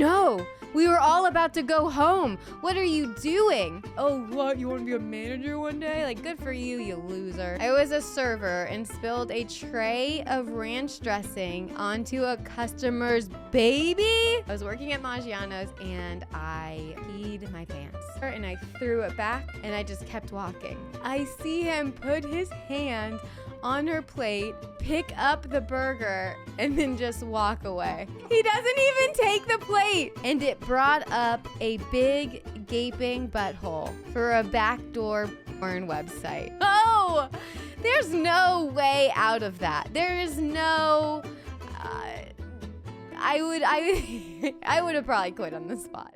No, we were all about to go home. What are you doing? Oh, what? You want to be a manager one day? Like, good for you, you loser. I was a server and spilled a tray of ranch dressing onto a customer's baby. I was working at Maggiano's and I peed my pants. And I threw it back and I just kept walking. I see him put his hand on her plate, pick up the burger, and then just walk away. He doesn't even take the plate. And it brought up a big gaping butthole for a backdoor porn website. Oh, there's no way out of that. There is no, I would have probably quit on the spot.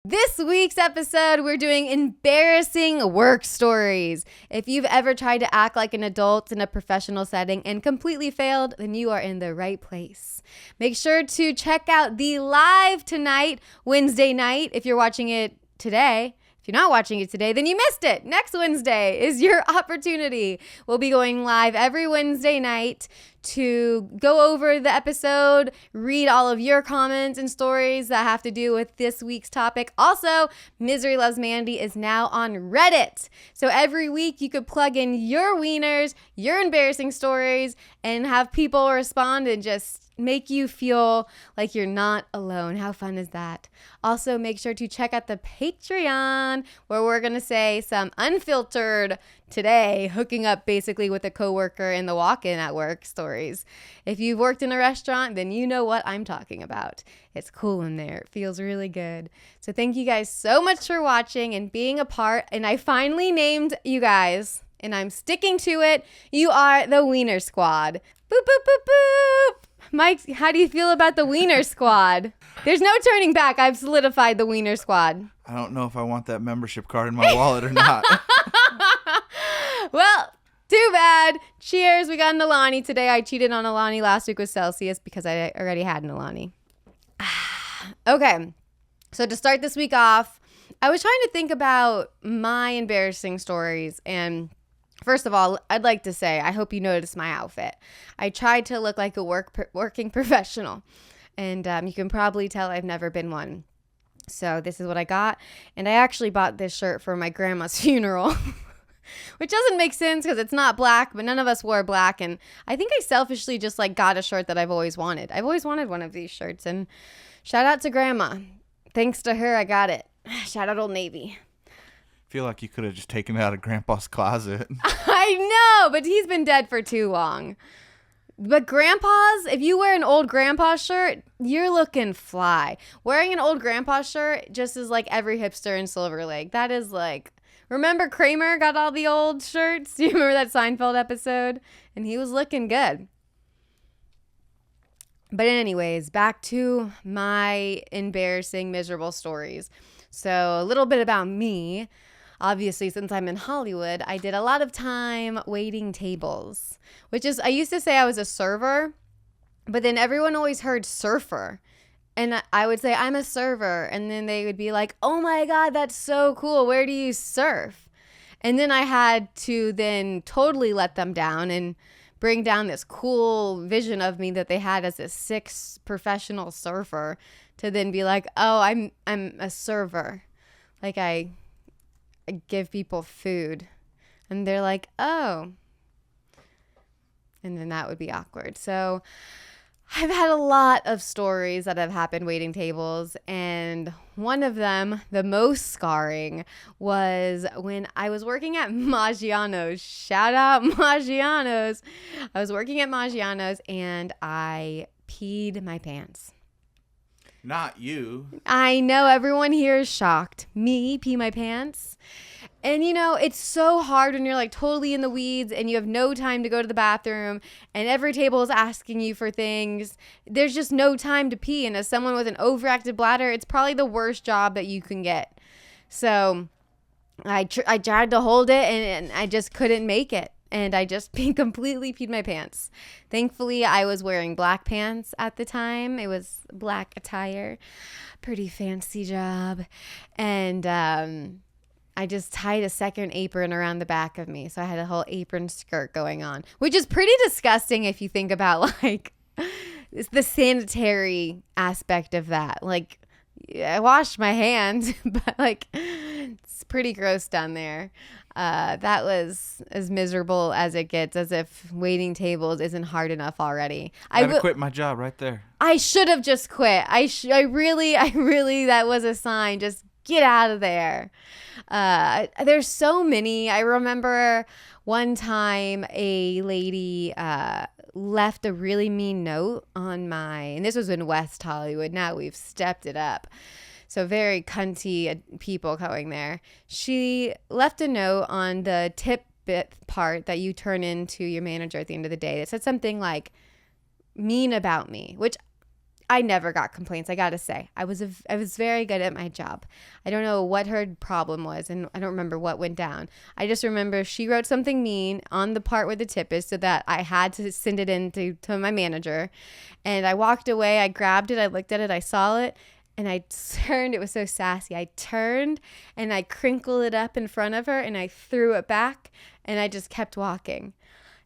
This week's episode, we're doing embarrassing work stories. If you've ever tried to act like an adult in a professional setting and completely failed, then you are in the right place. Make sure to check out the live tonight, Wednesday night, if you're watching it today. If you're not watching it today, then you missed it. Next Wednesday is your opportunity. We'll be going live every Wednesday night to go over the episode, read all of your comments and stories that have to do with this week's topic. Also, Misery Loves Mandy is now on Reddit. So every week you could plug in your wieners, your embarrassing stories, and have people respond and just make you feel like you're not alone. How fun is that? Also, make sure to check out the Patreon, where we're going to say some unfiltered, today, hooking up basically with a coworker in the walk-in at work stories. If you've worked in a restaurant, then you know what I'm talking about. It's cool in there. It feels really good. So thank you guys so much for watching and being a part. And I finally named you guys, and I'm sticking to it. You are the Wiener Squad. Boop, boop, boop, boop. Mike, how do you feel about the Wiener Squad? There's no turning back. I've solidified the Wiener Squad. I don't know if I want that membership card in my wallet or not. Well, too bad. Cheers. We got an Alani today. I cheated on Alani last week with Celsius because I already had an Alani. Okay. So to start this week off, I was trying to think about my embarrassing stories. And first of all, I'd like to say, I hope you noticed my outfit. I tried to look like a working professional. And you can probably tell I've never been one. So this is what I got. And I actually bought this shirt for my grandma's funeral. Which doesn't make sense because it's not black, but none of us wore black. And I think I selfishly just got a shirt that I've always wanted. I've always wanted one of these shirts. And shout out to Grandma. Thanks to her, I got it. Shout out Old Navy. I feel like you could have just taken it out of Grandpa's closet. I know, but he's been dead for too long. But grandpa's, if you wear an old grandpa shirt, you're looking fly. Wearing an old grandpa shirt just is like every hipster in Silver Lake. That is like... Remember Kramer got all the old shirts? Do you remember that Seinfeld episode? And he was looking good. But anyways, back to my embarrassing, miserable stories. So a little bit about me. Obviously, since I'm in Hollywood, I did a lot of time waiting tables, which is, I used to say I was a server, but then everyone always heard surfer. And I would say, I'm a server. And then they would be like, oh my God, that's so cool. Where do you surf? And then I had to then totally let them down and bring down this cool vision of me that they had as a sick professional surfer to then be like, oh, I'm a server. Like I give people food. And they're like, oh. And then that would be awkward. So I've had a lot of stories that have happened waiting tables, and one of them, the most scarring, was when I was working at Maggiano's. Shout out Maggiano's. I was working at Maggiano's and I peed my pants. Not you. I know everyone here is shocked. Me, pee my pants. And it's so hard when you're like totally in the weeds and you have no time to go to the bathroom and every table is asking you for things. There's just no time to pee. And as someone with an overactive bladder, it's probably the worst job that you can get. So I tried to hold it and I just couldn't make it. And I just completely peed my pants. Thankfully, I was wearing black pants at the time. It was black attire. Pretty fancy job. And I just tied a second apron around the back of me. So I had a whole apron skirt going on, which is pretty disgusting if you think about like the sanitary aspect of that. Like, I washed my hands, but like it's pretty gross down there. That was as miserable as it gets, as if waiting tables isn't hard enough already. I gotta quit my job right there. I should have just quit. I really, that was a sign. Just get out of there. There's so many. I remember one time a lady left a really mean note on and this was in West Hollywood. Now we've stepped it up. So very cunty people going there. She left a note on the tip bit part that you turn into your manager at the end of the day. It said something like mean about me, which I never got complaints. I got to say, I was very good at my job. I don't know what her problem was, and I don't remember what went down. I just remember she wrote something mean on the part where the tip is so that I had to send it in to my manager. And I walked away. I grabbed it. I looked at it. I saw it. And I turned, it was so sassy. I turned and I crinkled it up in front of her and I threw it back and I just kept walking.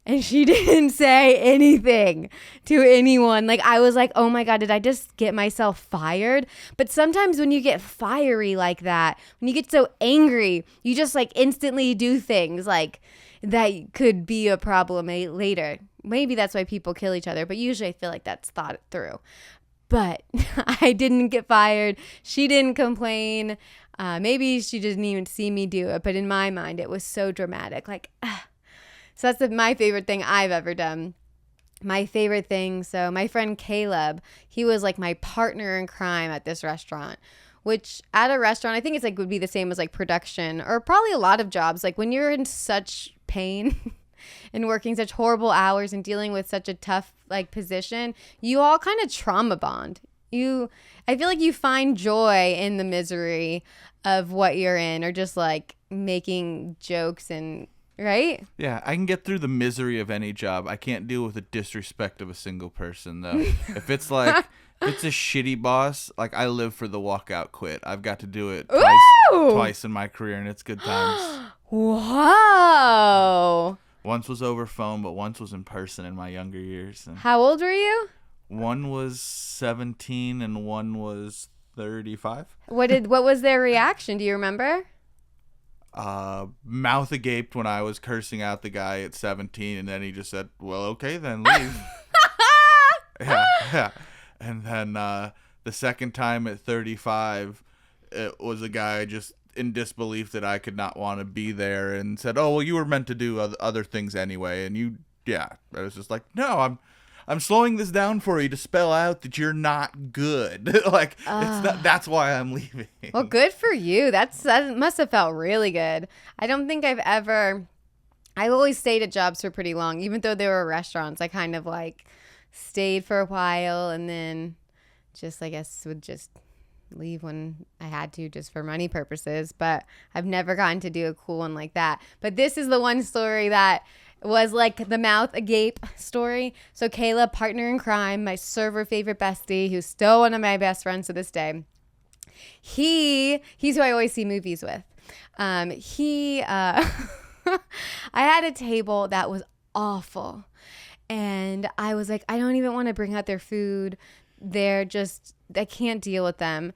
And she didn't say anything to anyone. Like, I was like, oh my God, did I just get myself fired? But sometimes when you get fiery like that, when you get so angry, you just like instantly do things like that could be a problem later. Maybe that's why people kill each other, but usually I feel like that's thought through. But I didn't get fired. She didn't complain. Maybe she didn't even see me do it. But in my mind, it was so dramatic. Like, so that's my favorite thing I've ever done. My favorite thing. So my friend Caleb, he was like my partner in crime at this restaurant. Which at a restaurant, I think it's like would be the same as like production or probably a lot of jobs. Like when you're in such pain and working such horrible hours and dealing with such a tough like position, you all kind of trauma bond. I feel like you find joy in the misery of what you're in or just like making jokes and right? Yeah, I can get through the misery of any job. I can't deal with the disrespect of a single person though. If it's a shitty boss, like I live for the walkout quit. I've got to do it twice in my career and it's good times. Wow. Once was over phone, but once was in person in my younger years. And how old were you? One was 17 and one was 35. What was their reaction? Do you remember? Mouth agape when I was cursing out the guy at 17, and then he just said, well, okay, then leave. Yeah. And then the second time at 35, it was a guy just in disbelief that I could not want to be there and said, oh, well, you were meant to do other things anyway. And I was just like, no, I'm slowing this down for you to spell out that you're not good. Like, that's why I'm leaving. Well, good for you. That must have felt really good. I don't think I always stayed at jobs for pretty long, even though they were restaurants. I kind of like stayed for a while and then just, I guess, would just leave when I had to just for money purposes. But I've never gotten to do a cool one like that. But this is the one story that was like the mouth agape story. So Kayla, partner in crime, my server favorite bestie, who's still one of my best friends to this day. He's who I always see movies with. I had a table that was awful. And I was like, I don't even want to bring out their food. I can't deal with them.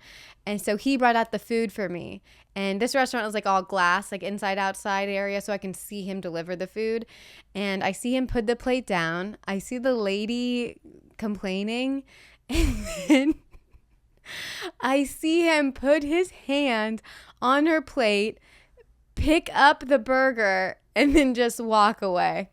And so he brought out the food for me. And this restaurant was like all glass, like inside outside area, so I can see him deliver the food. And I see him put the plate down. I see the lady complaining. And then I see him put his hand on her plate, pick up the burger, and then just walk away.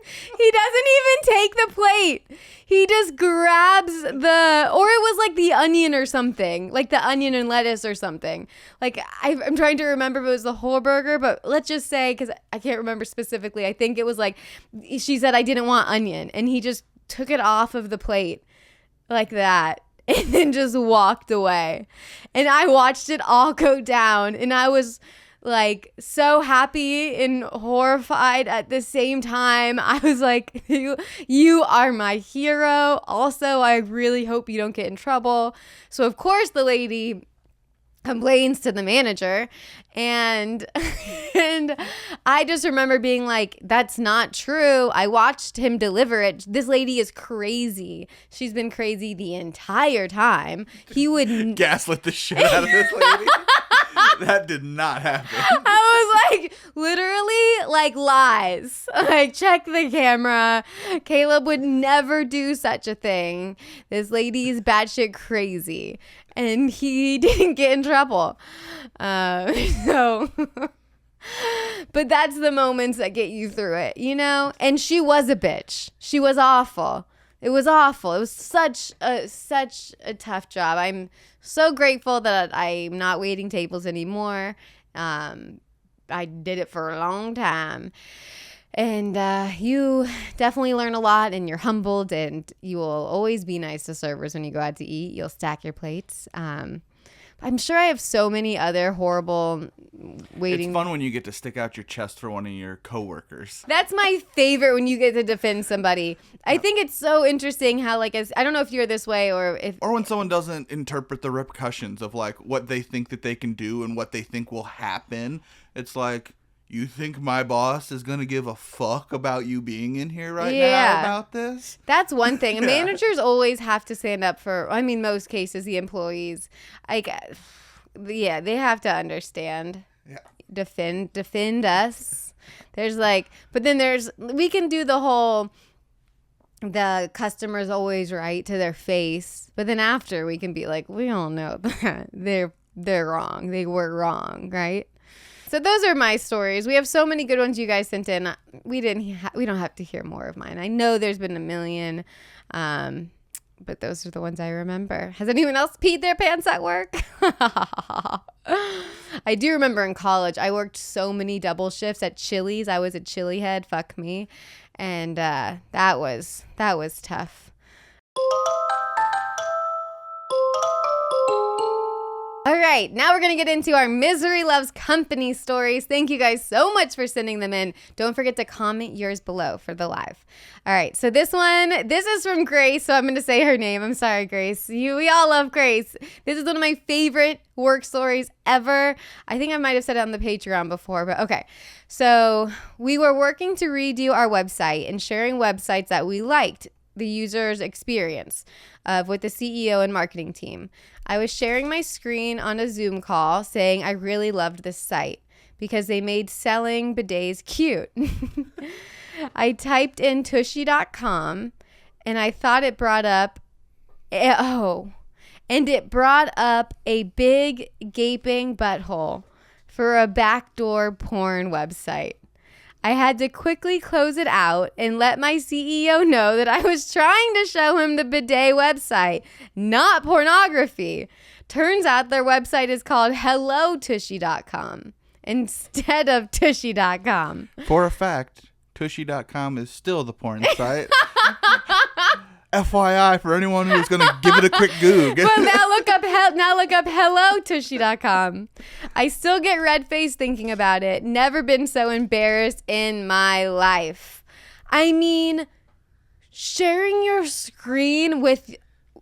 He doesn't even take the plate. He just grabs or it was like the onion or something, like the onion and lettuce or something. Like I'm trying to remember if it was the whole burger, but let's just say, because I can't remember specifically, I think it was like, she said I didn't want onion, and he just took it off of the plate like that and then just walked away. And I watched it all go down, and I was like so happy and horrified at the same time. I was like, you are my hero. Also, I really hope you don't get in trouble. So of course the lady complains to the manager, and I just remember being like, that's not true. I watched him deliver it. This lady is crazy. She's been crazy the entire time. He would gaslit the shit out of this lady. That did not happen. I was like, literally, like, lies. Like, check the camera. Caleb would never do such a thing. This lady is batshit crazy. And he didn't get in trouble. But that's the moments that get you through it, you know? And she was a bitch. She was awful. It was awful. It was such a tough job. I'm so grateful that I'm not waiting tables anymore. I did it for a long time. And you definitely learn a lot, and you're humbled, and you will always be nice to servers when you go out to eat. You'll stack your plates. I'm sure I have so many other horrible waiting. It's fun when you get to stick out your chest for one of your coworkers. That's my favorite, when you get to defend somebody. I think it's so interesting how, like, I don't know if you're this way or when someone doesn't interpret the repercussions of like what they think that they can do and what they think will happen. It's like, you think my boss is going to give a fuck about you being in here right now about this? That's one thing. Yeah. Managers always have to stand up for, I mean, most cases, the employees. Yeah, they have to understand. Yeah. Defend us. There's like, but then we can do the whole, the customer's always right to their face. But then after, we can be like, we all know that they're wrong. They were wrong, right? So those are my stories. We have so many good ones you guys sent in. We don't have to hear more of mine. I know there's been a million, but those are the ones I remember. Has anyone else peed their pants at work? I do remember in college, I worked so many double shifts at Chili's. I was a chili head. Fuck me. And that was tough. All right, now we're going to get into our Misery Loves Company stories. Thank you guys so much for sending them in. Don't forget to comment yours below for the live. All right, so this is from Grace, so I'm going to say her name. I'm sorry, Grace. We all love Grace. This is one of my favorite work stories ever. I think I might have said it on the Patreon before, but okay. So we were working to redo our website and sharing websites that we liked the user's experience with the CEO and marketing team. I was sharing my screen on a Zoom call saying I really loved this site because they made selling bidets cute. I typed in tushy.com and I thought it brought up, it brought up a big gaping butthole for a backdoor porn website. I had to quickly close it out and let my CEO know that I was trying to show him the bidet website, not pornography. Turns out their website is called hellotushy.com instead of tushy.com. For a fact, tushy.com is still the porn site. FYI for anyone who's going to give it a quick Goog. Well, now look up hellotushy.com. I still get red face thinking about it. Never been so embarrassed in my life. I mean, sharing your screen with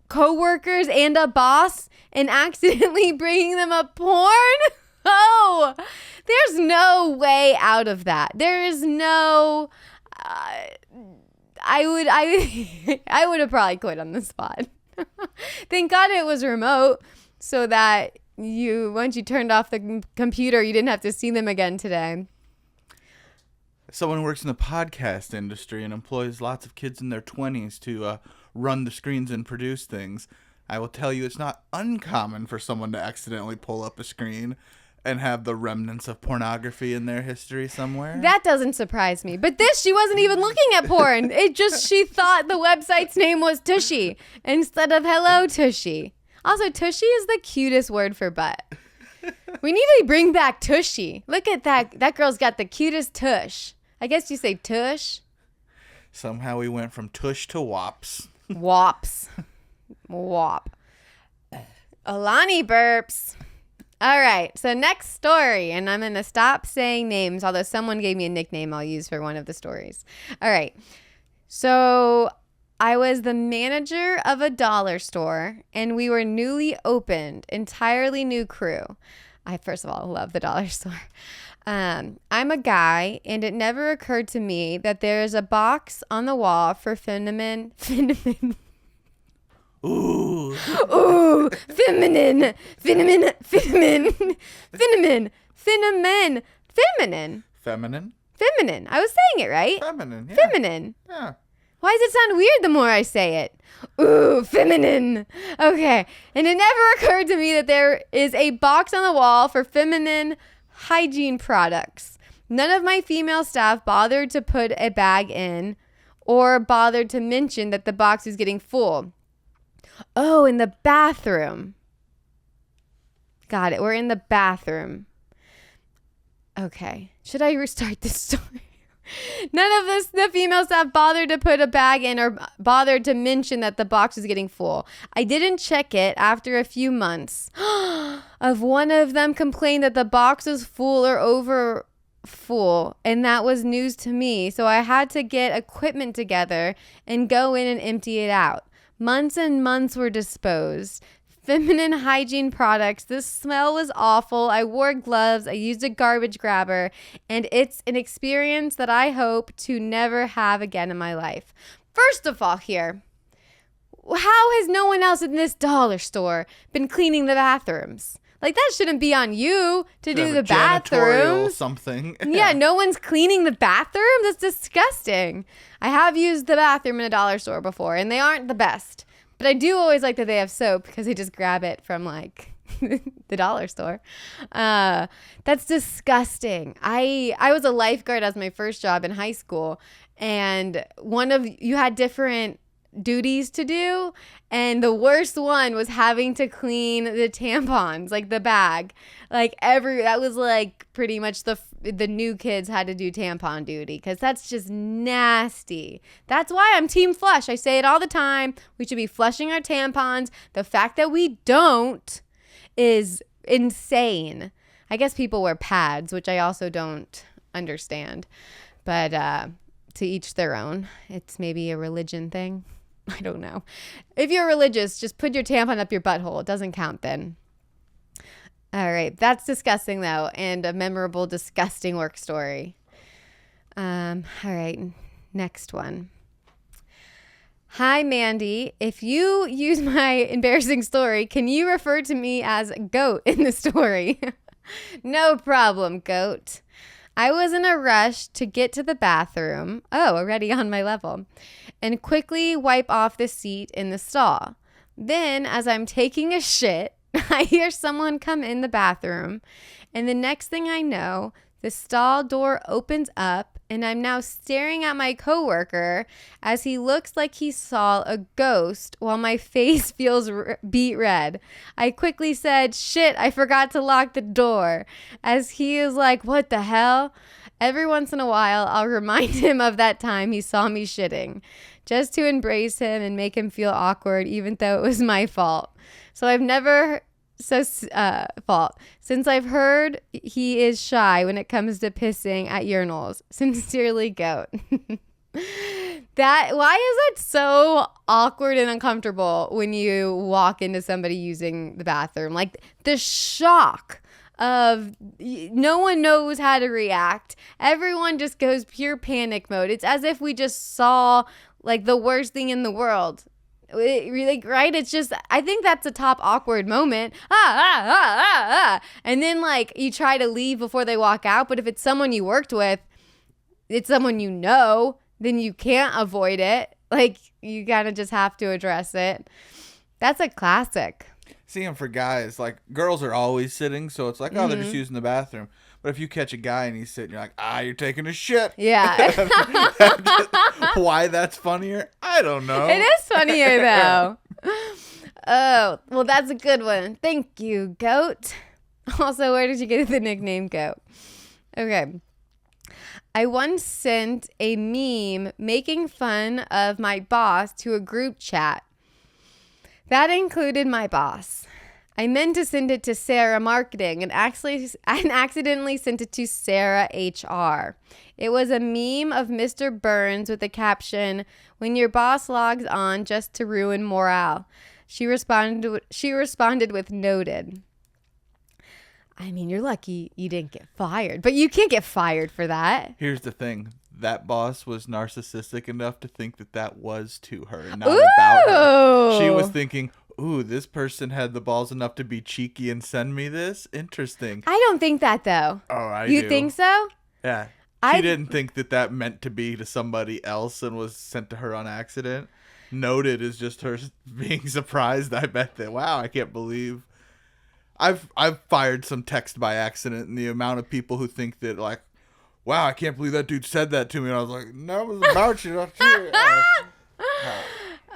coworkers and a boss and accidentally bringing them up porn? Oh, there's no way out of that. There is no... I would have probably quit on the spot. Thank God it was remote so that once you turned off the computer, you didn't have to see them again today. Someone who works in the podcast industry and employs lots of kids in their 20s to run the screens and produce things. I will tell you, it's not uncommon for someone to accidentally pull up a screen and have the remnants of pornography in their history somewhere. That doesn't surprise me. But this, she wasn't even looking at porn. She thought the website's name was Tushy instead of Hello Tushy. Also, Tushy is the cutest word for butt. We need to bring back Tushy. Look at that. That girl's got the cutest tush. I guess you say tush. Somehow we went from tush to wops. Wops. Wop. Alani burps. All right. So next story. And I'm going to stop saying names, although someone gave me a nickname I'll use for one of the stories. All right. So I was the manager of a dollar store, and we were newly opened, entirely new crew. I, first of all, love the dollar store. I'm a guy, and it never occurred to me that there's a box on the wall for feminine. Ooh. Ooh, feminine. Feminine. I was saying it right. Feminine. Yeah. Feminine. Yeah. Why does it sound weird the more I say it? Ooh, feminine. Okay. And it never occurred to me that there is a box on the wall for feminine hygiene products. None of my female staff bothered to put a bag in or bothered to mention that the box was getting full. Oh, in the bathroom. Got it. We're in the bathroom. Okay. Should I restart this story? None of the female staff bothered to put a bag in or bothered to mention that the box was getting full. I didn't check it after a few months. Of one of them complained that the box was full or over full, and that was news to me. So I had to get equipment together and go in and empty it out. Months and months were disposed. Feminine hygiene products. The smell was awful. I wore gloves. I used a garbage grabber. And it's an experience that I hope to never have again in my life. First of all here, how has no one else in this dollar store been cleaning the bathrooms? Like, that shouldn't be on you to do the bathrooms. Something. Yeah, no one's cleaning the bathroom? That's disgusting. I have used the bathroom in a dollar store before, and they aren't the best. But I do always like that they have soap because they just grab it from, like, the dollar store. That's disgusting. I was a lifeguard as my first job in high school, and you had different duties to do, and the worst one was having to clean the tampons, like the bag. Like that was like pretty much the new kids had to do tampon duty, because that's just nasty. That's why I'm team flush. I say it all the time. We should be flushing our tampons. The fact that we don't is insane. I guess people wear pads, which I also don't understand, but to each their own. It's maybe a religion thing. I don't know. If you're religious, just put your tampon up your butthole. It doesn't count then. All right. That's disgusting, though, and a memorable, disgusting work story. All right. Next one. Hi, Mandy. If you use my embarrassing story, can you refer to me as Goat in the story? No problem, Goat. I was in a rush to get to the bathroom, already on my level, and quickly wipe off the seat in the stall. Then, as I'm taking a shit, I hear someone come in the bathroom, and the next thing I know, the stall door opens up, and I'm now staring at my coworker as he looks like he saw a ghost while my face feels beet red. I quickly said, "Shit, I forgot to lock the door," as he is like, "What the hell?" Every once in a while, I'll remind him of that time he saw me shitting, just to embrace him and make him feel awkward, even though it was my fault. Since I've heard he is shy when it comes to pissing at urinals. Sincerely, Goat. Why is it so awkward and uncomfortable when you walk into somebody using the bathroom? Like, the shock of no one knows how to react. Everyone just goes pure panic mode. It's as if we just saw like the worst thing in the world. Right? It's just, I think that's a top awkward moment. And then like you try to leave before they walk out. But if it's someone you worked with, it's someone you know, then you can't avoid it. Like, you gotta just have to address it. That's a classic. See, and for guys, like, girls are always sitting, so it's like, oh, they're just using the bathroom. But if you catch a guy and he's sitting, you're like, you're taking a shit. Yeah. Why that's funnier? I don't know. It is funnier, though. Oh, well, that's a good one. Thank you, Goat. Also, where did you get the nickname Goat? Okay. I once sent a meme making fun of my boss to a group chat. That included my boss. I meant to send it to Sarah Marketing and accidentally sent it to Sarah HR. It was a meme of Mr. Burns with the caption, "When your boss logs on just to ruin morale." She responded with "noted." I mean, you're lucky you didn't get fired, but you can't get fired for that. Here's the thing. That boss was narcissistic enough to think that was to her and not about her. She was thinking, ooh, this person had the balls enough to be cheeky and send me this? Interesting. I don't think that, though. Oh, I do. You think so? Yeah. She didn't think that meant to be to somebody else and was sent to her on accident. Noted is just her being surprised. I bet that, wow, I can't believe. I've fired some text by accident, and the amount of people who think that, like, wow, I can't believe that dude said that to me. And I was like, no, it was about you, not you.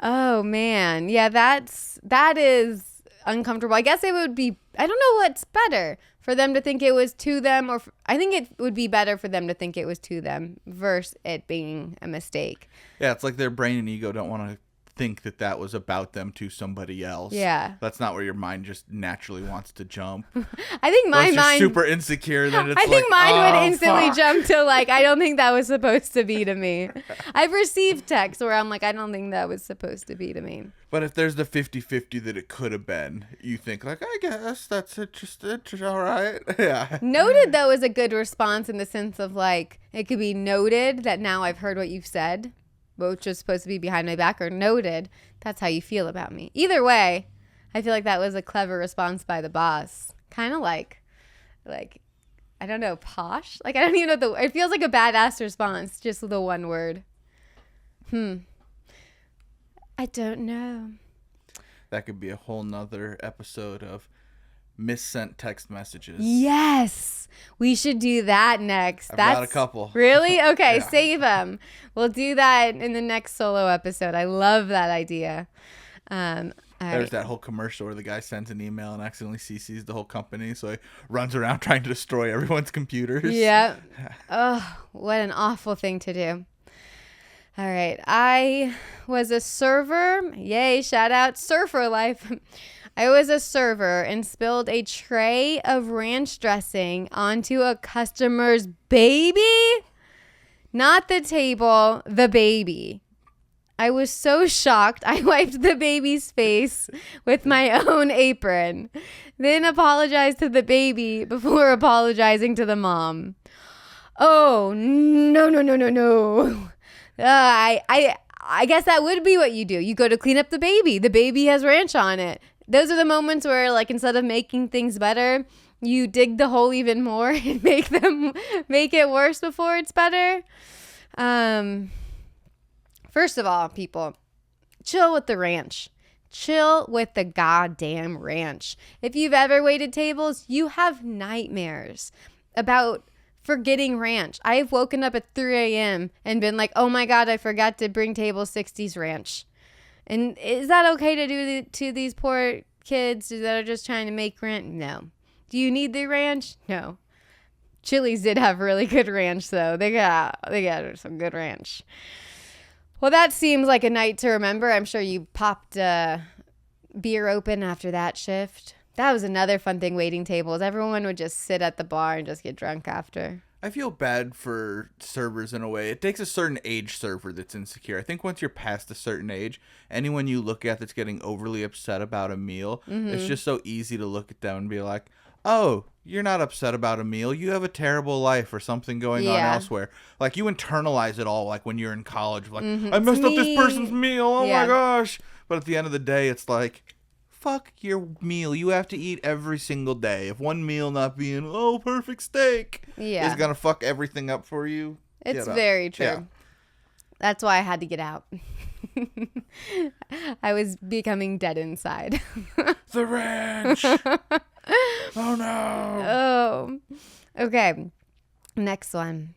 Oh, man. Yeah, that is uncomfortable. I guess it would be, I don't know what's better, for them to think it was to them, or I think it would be better for them to think it was to them versus it being a mistake. Yeah, it's like their brain and ego don't want to think that was about them to somebody else. Yeah. That's not where your mind just naturally wants to jump. I think my mind super insecure. Then it's I think mine would instantly fuck. jump to like, I don't think that was supposed to be to me. I've received texts where I'm like, I don't think that was supposed to be to me. But if there's the 50-50 that it could have been, you think like, I guess that's it. Just all right. Yeah. Noted, though, is a good response in the sense of like, it could be noted that now I've heard what you've said, which was supposed to be behind my back, or noted that's how you feel about me. Either way, I feel like that was a clever response by the boss. Kind of like, I don't know, posh? Like, I don't even know it feels like a badass response, just the one word. I don't know. That could be a whole nother episode of missent text messages. Yes, we should do that next. I've got a couple. Really? Okay, Yeah. Save them. We'll do that in the next solo episode. I love that idea. There's that whole commercial where the guy sends an email and accidentally CCs the whole company, so he runs around trying to destroy everyone's computers. Yeah. Oh, what an awful thing to do. All right. I was a server. Yay, shout out surfer life. I was a server and spilled a tray of ranch dressing onto a customer's baby. Not the table, the baby. I was so shocked, I wiped the baby's face with my own apron, then apologized to the baby before apologizing to the mom. Oh, no. I guess that would be what you do. You go to clean up the baby. The baby has ranch on it. Those are the moments where, like, instead of making things better, you dig the hole even more and make it worse before it's better. First of all, people, chill with the ranch. Chill with the goddamn ranch. If you've ever waited tables, you have nightmares about forgetting ranch. I've woken up at 3 a.m. and been like, oh my God, I forgot to bring table 60's ranch. And is that okay to do to these poor kids that are just trying to make rent? No. Do you need the ranch? No. Chili's did have really good ranch, though. They got some good ranch. Well, that seems like a night to remember. I'm sure you popped beer open after that shift. That was another fun thing, waiting tables. Everyone would just sit at the bar and just get drunk after. I feel bad for servers in a way. It takes a certain age server that's insecure. I think once you're past a certain age, anyone you look at that's getting overly upset about a meal, it's just so easy to look at them and be like, oh, you're not upset about a meal. You have a terrible life or something going on elsewhere. Like, you internalize it all, like when you're in college. Like, I messed up this person's meal. Oh my gosh. But at the end of the day, it's like, fuck your meal. You have to eat every single day. If one meal not being, perfect steak is going to fuck everything up for you. It's very true. Yeah. That's why I had to get out. I was becoming dead inside. The wrench. Oh, no. Oh, okay. Next one.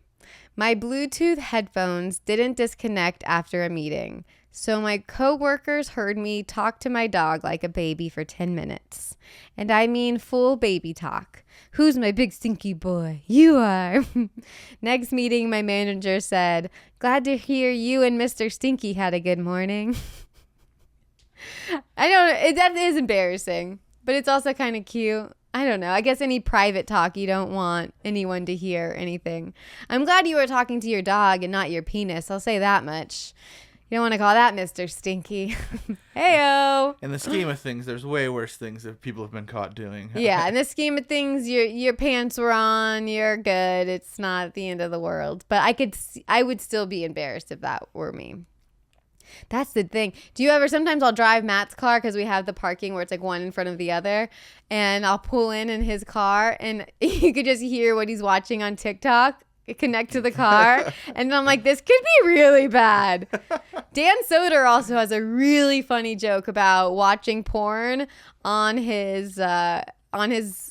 My Bluetooth headphones didn't disconnect after a meeting, so my coworkers heard me talk to my dog like a baby for 10 minutes. And I mean full baby talk. Who's my big stinky boy? You are. Next meeting, my manager said, glad to hear you and Mr. Stinky had a good morning. That is embarrassing, but it's also kind of cute. I don't know. I guess any private talk, you don't want anyone to hear anything. I'm glad you were talking to your dog and not your penis. I'll say that much. You don't want to call that Mr. Stinky. Heyo. In the scheme of things, there's way worse things that people have been caught doing. Yeah, in the scheme of things, your pants were on, you're good. It's not the end of the world. But I would still be embarrassed if that were me. That's the thing. Sometimes I'll drive Matt's car because we have the parking where it's like one in front of the other, and I'll pull in his car and you could just hear what he's watching on TikTok connect to the car. And I'm like, this could be really bad. Dan Soder also has a really funny joke about watching porn on his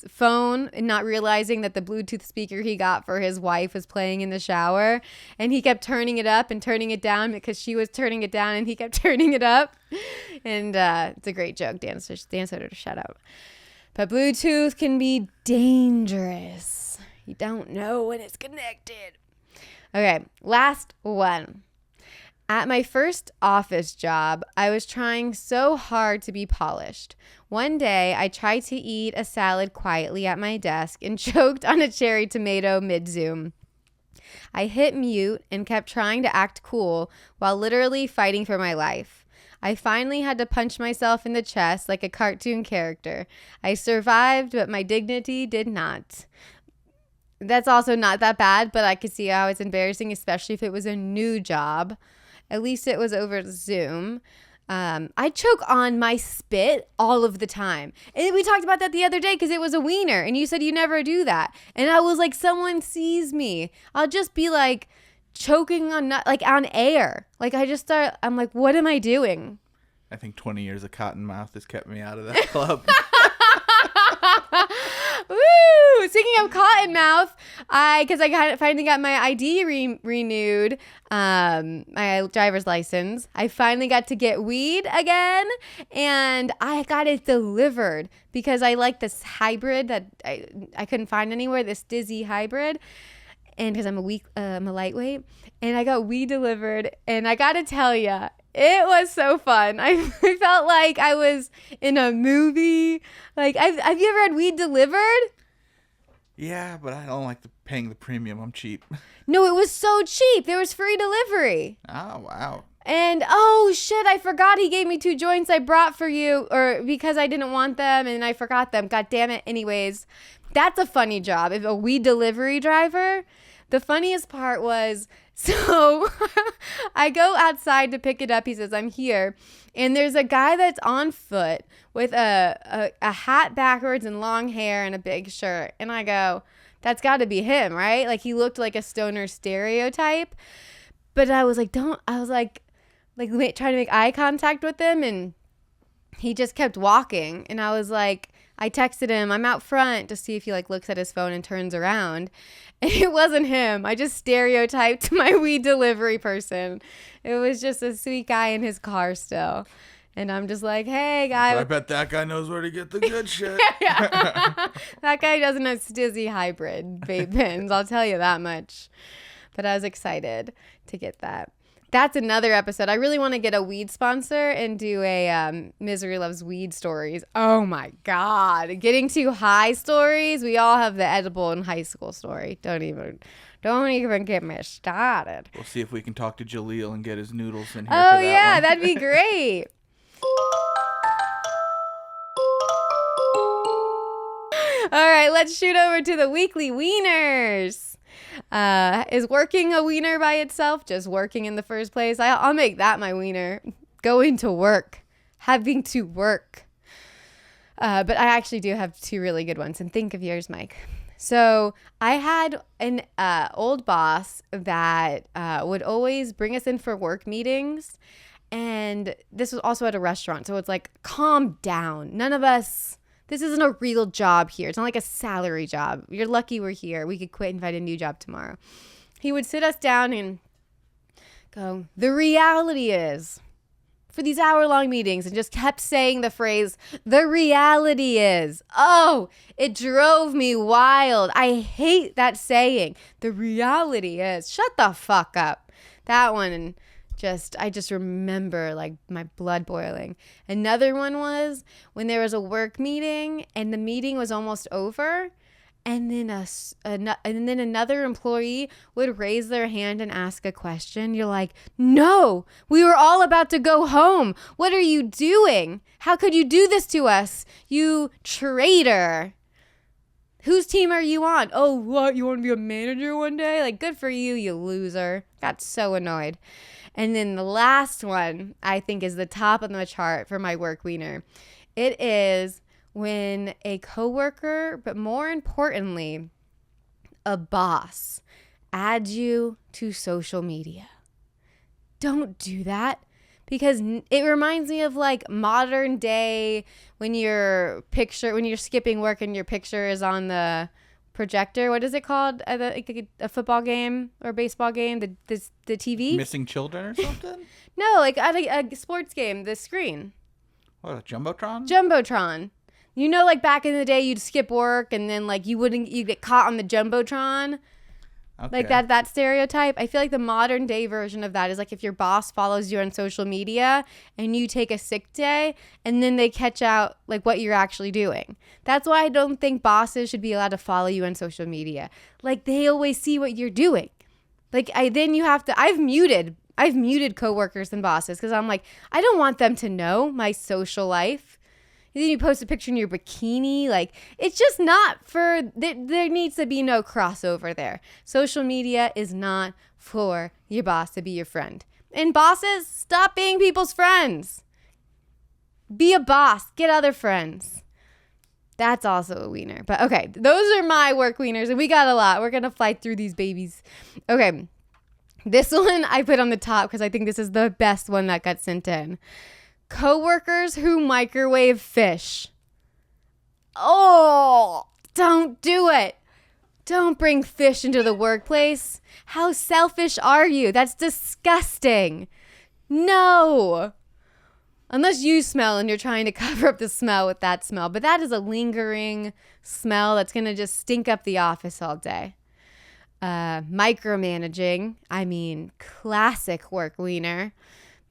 phone and not realizing that the Bluetooth speaker he got for his wife was playing in the shower, and he kept turning it up and turning it down because she was turning it down and he kept turning it up. And it's a great joke. Dan Soder, shout out. But Bluetooth can be dangerous. You don't know when it's connected. Okay, last one. At my first office job, I was trying so hard to be polished. One day, I tried to eat a salad quietly at my desk and choked on a cherry tomato mid-Zoom. I hit mute and kept trying to act cool while literally fighting for my life. I finally had to punch myself in the chest like a cartoon character. I survived, but my dignity did not. That's also not that bad, but I could see how it's embarrassing, especially if it was a new job. At least it was over Zoom. I choke on my spit all of the time. And we talked about that the other day because it was a wiener. And you said you never do that. And I was like, someone sees me. I'll just be like choking on air. Like I'm like, what am I doing? I think 20 years of cotton mouth has kept me out of that club. Woo! Speaking of Cottonmouth, because I finally got my ID renewed, my driver's license. I finally got to get weed again, and I got it delivered because I like this hybrid that I couldn't find anywhere. This Dizzy hybrid, and because I'm a lightweight, and I got weed delivered, and I gotta tell ya. It was so fun. I felt like I was in a movie. Like, have you ever had weed delivered? Yeah, but I don't like paying the premium. I'm cheap. No, it was so cheap. There was free delivery. Oh, wow. And, oh, shit, I forgot he gave me 2 joints I brought for you, or because I didn't want them and I forgot them. God damn it. Anyways, that's a funny job. If a weed delivery driver. The funniest part was, so I go outside to pick it up. He says, I'm here. And there's a guy that's on foot with a hat backwards and long hair and a big shirt. And I go, that's got to be him, right? Like, he looked like a stoner stereotype. But I was like, trying to make eye contact with him. And he just kept walking. And I was like, I texted him, I'm out front, to see if he looks at his phone and turns around. And it wasn't him. I just stereotyped my weed delivery person. It was just a sweet guy in his car still. And I'm just like, hey, guy. But I bet that guy knows where to get the good shit. That guy doesn't have Stizzy hybrid vape pens. I'll tell you that much. But I was excited to get that. That's another episode. I really want to get a weed sponsor and do a Misery Loves Weed stories. Oh my God. Getting too high stories. We all have the edible in high school story. Don't even get me started. We'll see if we can talk to Jaleel and get his noodles in here. Oh, for that yeah. one. That'd be great. All right. Let's shoot over to the weekly wieners. Is working a wiener by itself just working in the first place? I'll make that my wiener. Going to work. Having to work. But I actually do have 2 really good ones. And think of yours, Mike. So I had an old boss that would always bring us in for work meetings. And this was also at a restaurant. So it's like, calm down. This isn't a real job here. It's not like a salary job. You're lucky we're here. We could quit and find a new job tomorrow. He would sit us down and go, the reality is, for these hour-long meetings, and just kept saying the phrase, the reality is. Oh, it drove me wild. I hate that saying. The reality is. Shut the fuck up. That one, and I just remember like my blood boiling. Another one was when there was a work meeting and the meeting was almost over, and then another employee would raise their hand and ask a question. You're like, no, we were all about to go home. What are you doing? How could you do this to us? You traitor. Whose team are you on? Oh, what? You want to be a manager one day? Like, good for you, you loser. Got so annoyed. And then the last one, I think, is the top of the chart for my work wiener. It is when a coworker, but more importantly, a boss, adds you to social media. Don't do that, because it reminds me of like modern day when you're skipping work and your picture is on the projector. What is it called? A football game or baseball game? The TV? Missing children or something? No, like at a sports game, the screen. What, a Jumbotron? Jumbotron. You know, like back in the day, you'd skip work and then like you'd get caught on the Jumbotron. Okay. Like that stereotype. I feel like the modern day version of that is like if your boss follows you on social media and you take a sick day and then they catch out like what you're actually doing. That's why I don't think bosses should be allowed to follow you on social media. Like they always see what you're doing. Like I've muted coworkers and bosses because I'm like, I don't want them to know my social life. And then you post a picture in your bikini. Like, it's just not for, there needs to be no crossover there. Social media is not for your boss to be your friend. And bosses, stop being people's friends. Be a boss. Get other friends. That's also a wiener. But okay, those are my work wieners. And we got a lot. We're going to fight through these babies. Okay. This one I put on the top because I think this is the best one that got sent in. Coworkers who microwave fish. Oh, don't do it. Don't bring fish into the workplace. How selfish are you? That's disgusting. No. Unless you smell and you're trying to cover up the smell with that smell. But that is a lingering smell that's going to just stink up the office all day. Micromanaging. I mean, classic work wiener.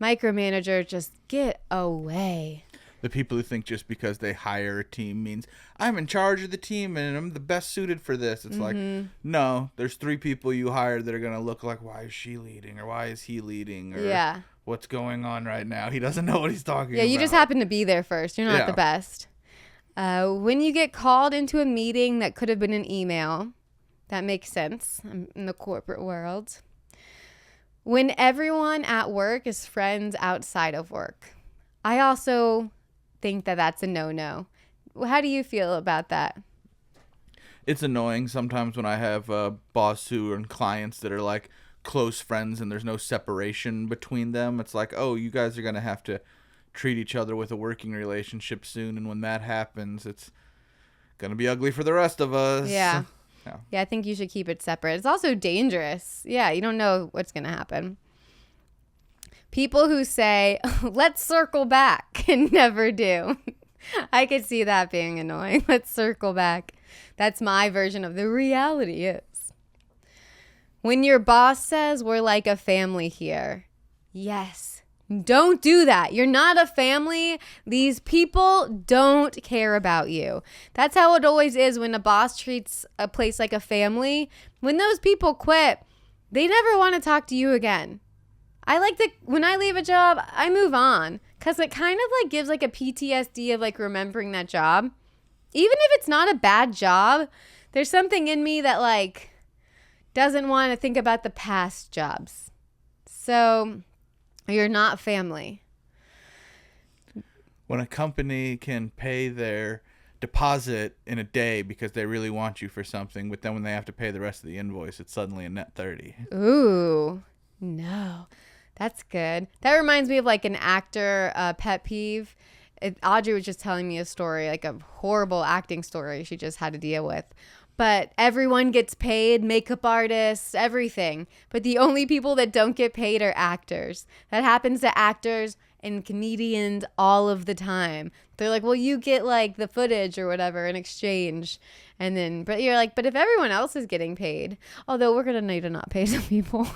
Micromanager, just get away. The people who think just because they hire a team means I'm in charge of the team and I'm the best suited for this. It's like, no, there's 3 people you hired that are going to look like, why is she leading? Or why is he leading? Or what's going on right now? He doesn't know what he's talking about. Yeah, you just happen to be there first. You're not the best. When you get called into a meeting that could have been an email, that makes sense. I'm in the corporate world. When everyone at work is friends outside of work. I also think that that's a no-no. How do you feel about that? It's annoying sometimes when I have boss who and clients that are like close friends and there's no separation between them. It's like, oh, you guys are going to have to treat each other with a working relationship soon. And when that happens, it's going to be ugly for the rest of us. Yeah. Yeah, I think you should keep it separate. It's also dangerous. Yeah, you don't know what's going to happen. People who say, let's circle back and never do. I could see that being annoying. Let's circle back. That's my version of the reality is. When your boss says we're like a family here. Yes. Don't do that. You're not a family. These people don't care about you. That's how it always is when a boss treats a place like a family. When those people quit, they never want to talk to you again. When I leave a job, I move on because it kind of like gives like a PTSD of like remembering that job. Even if it's not a bad job, there's something in me that like doesn't want to think about the past jobs. So you're not family. When a company can pay their deposit in a day because they really want you for something, but then when they have to pay the rest of the invoice, it's suddenly a net 30. Ooh, no. That's good. That reminds me of like an actor pet peeve. Audrey was just telling me a story, like a horrible acting story she just had to deal with. But everyone gets paid, makeup artists, everything. But the only people that don't get paid are actors. That happens to actors and comedians all of the time. They're like, well, you get like the footage or whatever in exchange. And then, but you're like, but if everyone else is getting paid, although we're going to need to not pay some people.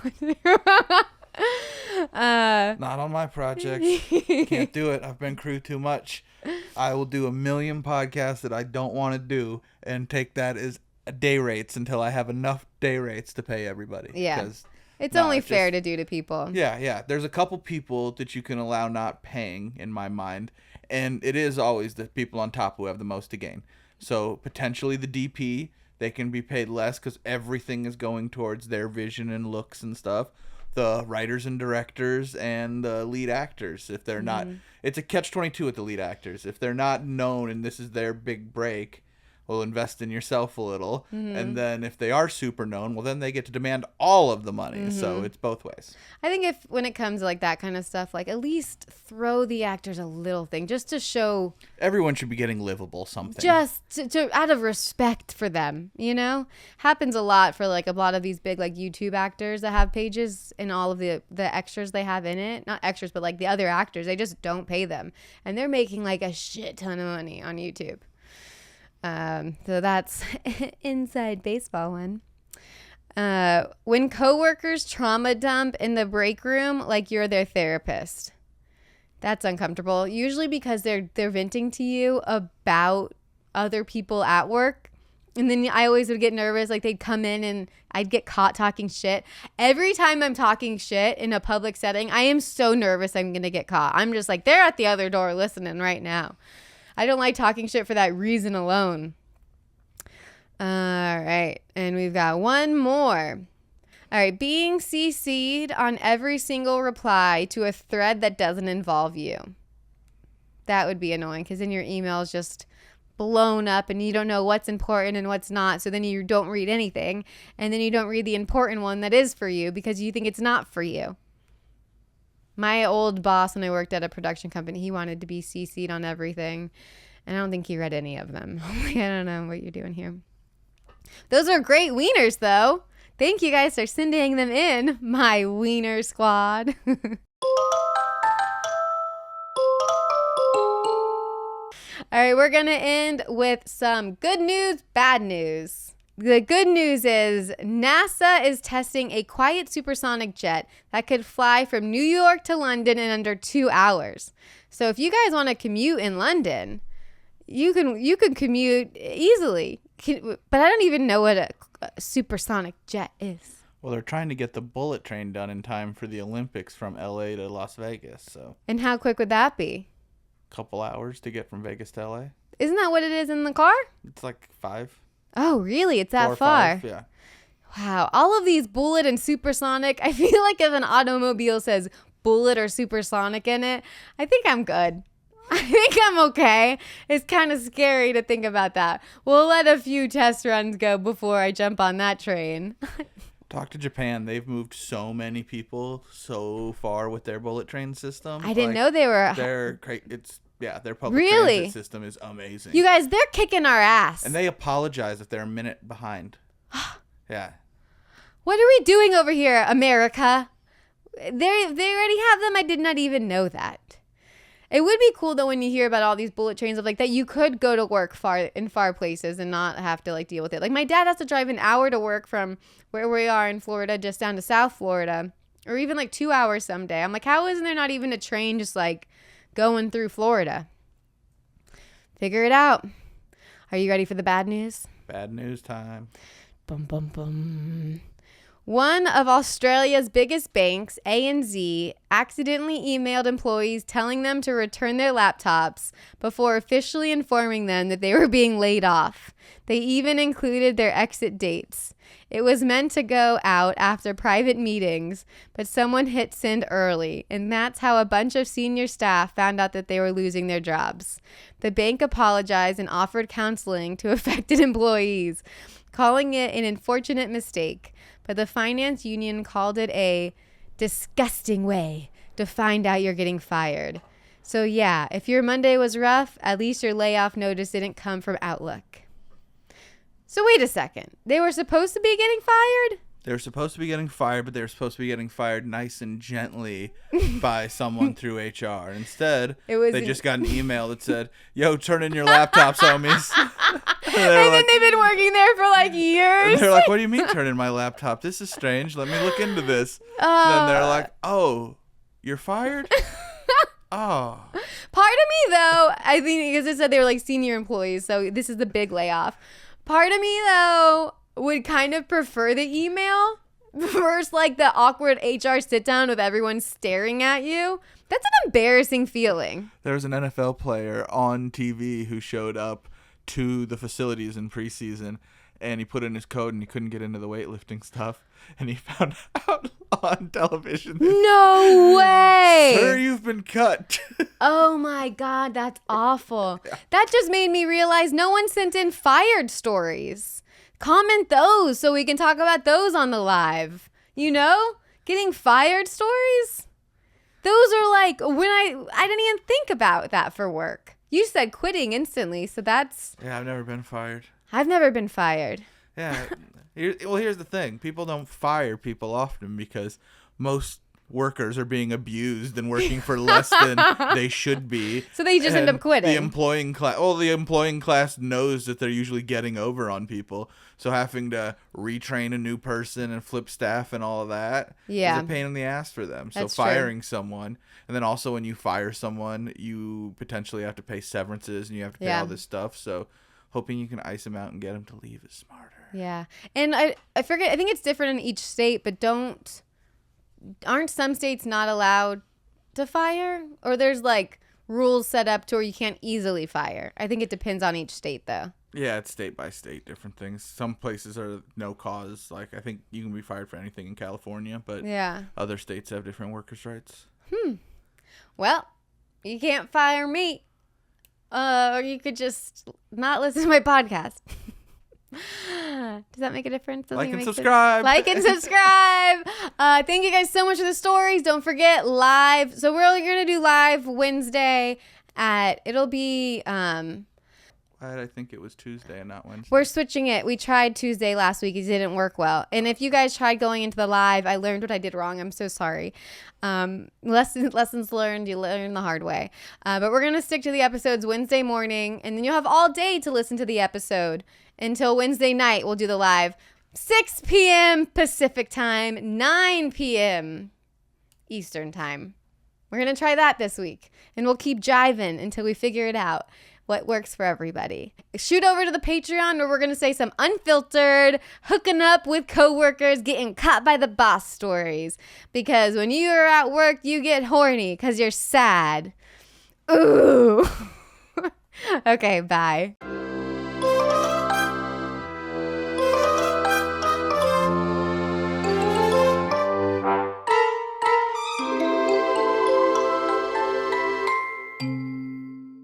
Not on my project. Can't do it. I've been crew too much. I will do 1,000,000 podcasts that I don't want to do and take that as day rates until I have enough day rates to pay everybody. Yeah. It's only fair to do to people. Yeah. There's a couple people that you can allow not paying in my mind. And it is always the people on top who have the most to gain. So potentially the DP, they can be paid less because everything is going towards their vision and looks and stuff. The writers and directors and the lead actors, if they're not, it's a catch-22 with the lead actors. If they're not known and this is their big break, well, invest in yourself a little. And then if they are super known, well, then they get to demand all of the money. So it's both ways. I think when it comes to like that kind of stuff, like at least throw the actors a little thing just to show. Everyone should be getting livable something. Just to out of respect for them, happens a lot for like a lot of these big like YouTube actors that have pages and all of the extras they have in it. Not extras, but like the other actors, they just don't pay them. And they're making like a shit ton of money on YouTube. So that's inside baseball one. When coworkers trauma dump in the break room like you're their therapist. That's uncomfortable. Usually because they're venting to you about other people at work. And then I always would get nervous. Like they'd come in and I'd get caught talking shit. Every time I'm talking shit in a public setting, I am so nervous I'm going to get caught. I'm just like, they're at the other door listening right now. I don't like talking shit for that reason alone. All right. And we've got one more. All right. Being CC'd on every single reply to a thread that doesn't involve you. That would be annoying because then your email is just blown up and you don't know what's important and what's not. So then you don't read anything. And then you don't read the important one that is for you because you think it's not for you. My old boss when I worked at a production company, he wanted to be CC'd on everything. And I don't think he read any of them. I don't know what you're doing here. Those are great wieners, though. Thank you guys for sending them in, my wiener squad. All right, we're going to end with some good news, bad news. The good news is NASA is testing a quiet supersonic jet that could fly from New York to London in under 2 hours. So if you guys want to commute in London, you can commute easily. But I don't even know what a supersonic jet is. Well, they're trying to get the bullet train done in time for the Olympics from LA to Las Vegas. So. And how quick would that be? Couple hours to get from Vegas to LA. Isn't that what it is in the car? It's like 5. Oh, really? It's that 4 or far? 5, yeah. Wow. All of these bullet and supersonic. I feel like if an automobile says bullet or supersonic in it, I think I'm good. I think I'm okay. It's kind of scary to think about that. We'll let a few test runs go before I jump on that train. Talk to Japan. They've moved so many people so far with their bullet train system. I didn't know they were. Their public transit system is amazing. You guys, they're kicking our ass. And they apologize if they're a minute behind. Yeah. What are we doing over here, America? They already have them. I did not even know that. It would be cool though when you hear about all these bullet trains of like that you could go to work in far places and not have to like deal with it. Like my dad has to drive an hour to work from where we are in Florida just down to South Florida, or even like 2 hours someday. I'm like, how isn't there not even a train just like going through Florida? Figure it out. Are you ready for the bad news? Bad news time. Bum bum bum. One of Australia's biggest banks, ANZ, accidentally emailed employees telling them to return their laptops before officially informing them that they were being laid off. They even included their exit dates. It was meant to go out after private meetings, but someone hit send early, and that's how a bunch of senior staff found out that they were losing their jobs. The bank apologized and offered counseling to affected employees, calling it an unfortunate mistake. But the finance union called it a disgusting way to find out you're getting fired. So yeah, if your Monday was rough, at least your layoff notice didn't come from Outlook. So wait a second. They were supposed to be getting fired? They were supposed to be getting fired, but they were supposed to be getting fired nice and gently by someone through HR. Instead, they just got an email that said, yo, turn in your laptops, homies. and then they've been working there for like years. And they're like, what do you mean turn in my laptop? This is strange. Let me look into this. And then they're like, oh, you're fired? Oh. Part of me, though, I think, because it said they were like senior employees, so this is the big layoff. Part of me, though, would kind of prefer the email versus like the awkward HR sit down with everyone staring at you. That's an embarrassing feeling. There was an NFL player on TV who showed up to the facilities in preseason, and he put in his code and he couldn't get into the weightlifting stuff, and he found out on television. No way! Sir, you've been cut. Oh my God, that's awful. That just made me realize no one sent in fired stories. Comment those so we can talk about those on the live. You know? Getting fired stories? Those are like, when I didn't even think about that for work. You said quitting instantly, so that's... Yeah, I've never been fired. I've never been fired. Yeah. Here's the thing. People don't fire people often because most workers are being abused and working for less than they should be. So they just end up quitting. The employing class knows that they're usually getting over on people. So having to retrain a new person and flip staff and all of that is a pain in the ass for them. So firing someone, and then also when you fire someone, you potentially have to pay severances and you have to pay all this stuff. So hoping you can ice them out and get them to leave is smarter. Yeah. And I forget, I think it's different in each state, but aren't some states not allowed to fire? Or there's like rules set up to where you can't easily fire. I think it depends on each state though. Yeah, it's state by state, different things. Some places are no cause. Like I think you can be fired for anything in California, but other states have different workers' rights. Well, you can't fire me. Or you could just not listen to my podcast. Does that make a difference? Like and subscribe. Like and subscribe. Thank you guys so much for the stories. Don't forget live. So we're only going to do live Wednesday it'll be, I think it was Tuesday and not Wednesday. We're switching it. We tried Tuesday last week. It didn't work well. And if you guys tried going into the live, I learned what I did wrong. I'm so sorry. Lessons learned. You learn the hard way. But we're going to stick to the episodes Wednesday morning. And then you'll have all day to listen to the episode until Wednesday night. We'll do the live. 6 p.m. Pacific time, 9 p.m. Eastern time. We're going to try that this week. And we'll keep jiving until we figure it out. What works for everybody. Shoot over to the Patreon where we're going to say some unfiltered, hooking up with coworkers, getting caught by the boss stories. Because when you are at work, you get horny because you're sad. Ooh. Okay, bye.